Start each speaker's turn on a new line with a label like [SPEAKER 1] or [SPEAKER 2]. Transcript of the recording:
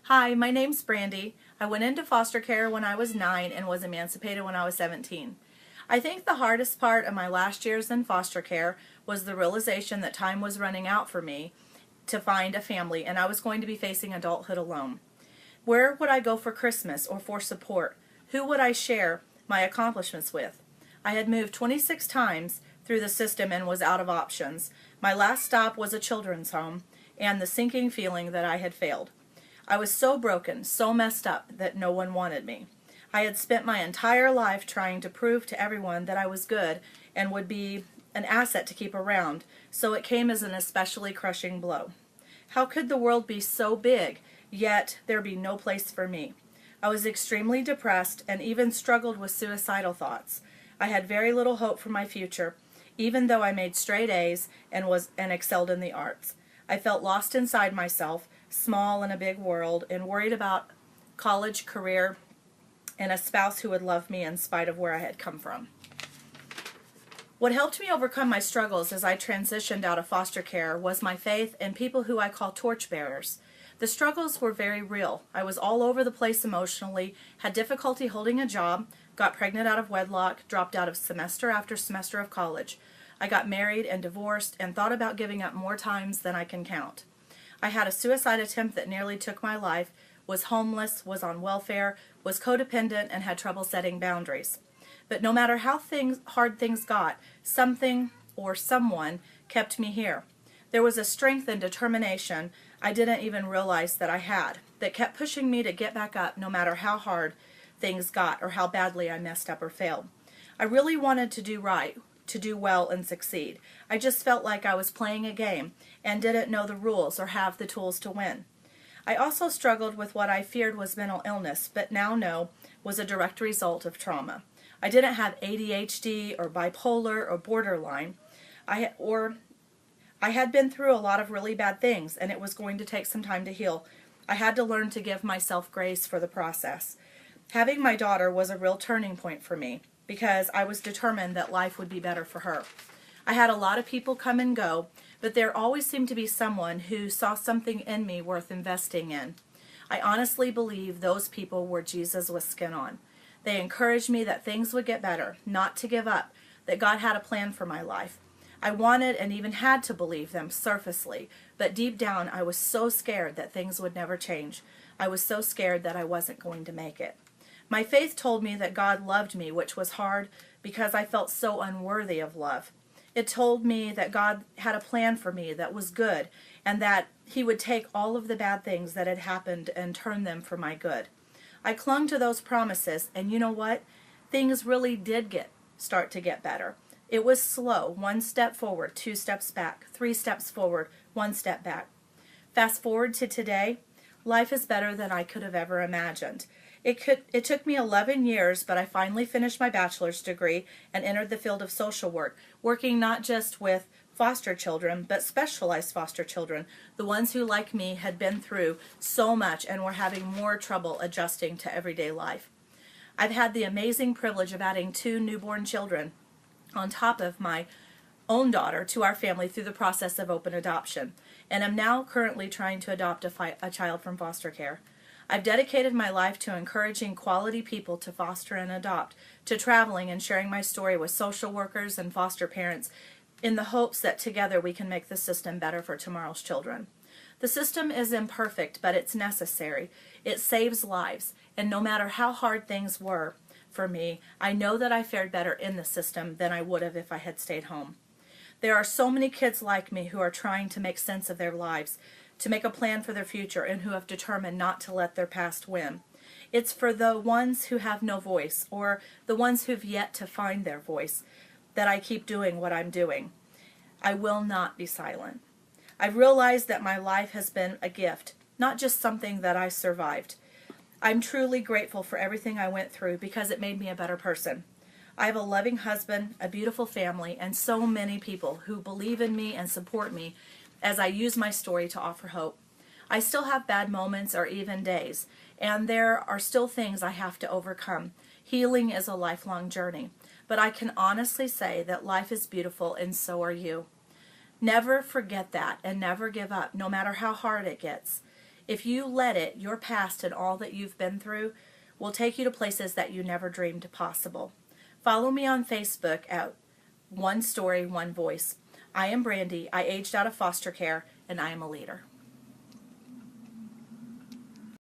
[SPEAKER 1] Hi, my name's Brandy. I went into foster care when I was 9 and was emancipated when I was 17. I think the hardest part of my last years in foster care was the realization that time was running out for me to find a family and I was going to be facing adulthood alone. Where would I go for Christmas or for support? Who would I share my accomplishments with? I had moved 26 times through the system and was out of options. My last stop was a children's home and the sinking feeling that I had failed. I was so broken, so messed up that no one wanted me. I had spent my entire life trying to prove to everyone that I was good and would be an asset to keep around, so it came as an especially crushing blow. How could the world be so big, yet there be no place for me? I was extremely depressed and even struggled with suicidal thoughts. I had very little hope for my future, even though I made straight A's and excelled in the arts. I felt lost inside myself, small in a big world, and worried about college, career, and a spouse who would love me in spite of where I had come from. What helped me overcome my struggles as I transitioned out of foster care was my faith in people who I call torchbearers. The struggles were very real. I was all over the place emotionally, had difficulty holding a job, got pregnant out of wedlock, dropped out of semester after semester of college. I got married and divorced and thought about giving up more times than I can count. I had a suicide attempt that nearly took my life, was homeless, was on welfare, was codependent, and had trouble setting boundaries. But no matter how hard things got, something or someone kept me here. There was a strength and determination I didn't even realize that I had, that kept pushing me to get back up no matter how hard things got or how badly I messed up or failed. I really wanted to do right, to do well and succeed. I just felt like I was playing a game and didn't know the rules or have the tools to win. I also struggled with what I feared was mental illness, but now know was a direct result of trauma. I didn't have ADHD or bipolar or borderline. I had been through a lot of really bad things, and it was going to take some time to heal. I had to learn to give myself grace for the process. Having my daughter was a real turning point for me because I was determined that life would be better for her. I had a lot of people come and go, but there always seemed to be someone who saw something in me worth investing in. I honestly believe those people were Jesus with skin on. They encouraged me that things would get better, not to give up, that God had a plan for my life. I wanted and even had to believe them surfacely, but deep down I was so scared that things would never change. I was so scared that I wasn't going to make it. My faith told me that God loved me, which was hard because I felt so unworthy of love. It told me that God had a plan for me that was good and that He would take all of the bad things that had happened and turn them for my good. I clung to those promises, and you know what? Things really did start to get better. It was slow, 1 step forward, 2 steps back, 3 steps forward, 1 step back. Fast forward to today, life is better than I could have ever imagined. It took me 11 years, but I finally finished my bachelor's degree and entered the field of social work, working not just with foster children, but specialized foster children, the ones who, like me, had been through so much and were having more trouble adjusting to everyday life. I've had the amazing privilege of adding 2 newborn children on top of my own daughter to our family through the process of open adoption, and am now currently trying to adopt a child from foster care. I've dedicated my life to encouraging quality people to foster and adopt, to traveling and sharing my story with social workers and foster parents in the hopes that together we can make the system better for tomorrow's children. The system is imperfect, but it's necessary. It saves lives, and no matter how hard things were for me, I know that I fared better in the system than I would have if I had stayed home. There are so many kids like me who are trying to make sense of their lives, to make a plan for their future, and who have determined not to let their past win. It's for the ones who have no voice, or the ones who've yet to find their voice, that I keep doing what I'm doing. I will not be silent. I've realized that my life has been a gift, not just something that I survived. I'm truly grateful for everything I went through because it made me a better person. I have a loving husband, a beautiful family, and so many people who believe in me and support me as I use my story to offer hope. I still have bad moments or even days, and there are still things I have to overcome. Healing is a lifelong journey, but I can honestly say that life is beautiful and so are you. Never forget that and never give up, no matter how hard it gets. If you let it, your past and all that you've been through will take you to places that you never dreamed possible. Follow me on Facebook at One Story, One Voice. I am Brandy. I aged out of foster care, and I am a leader.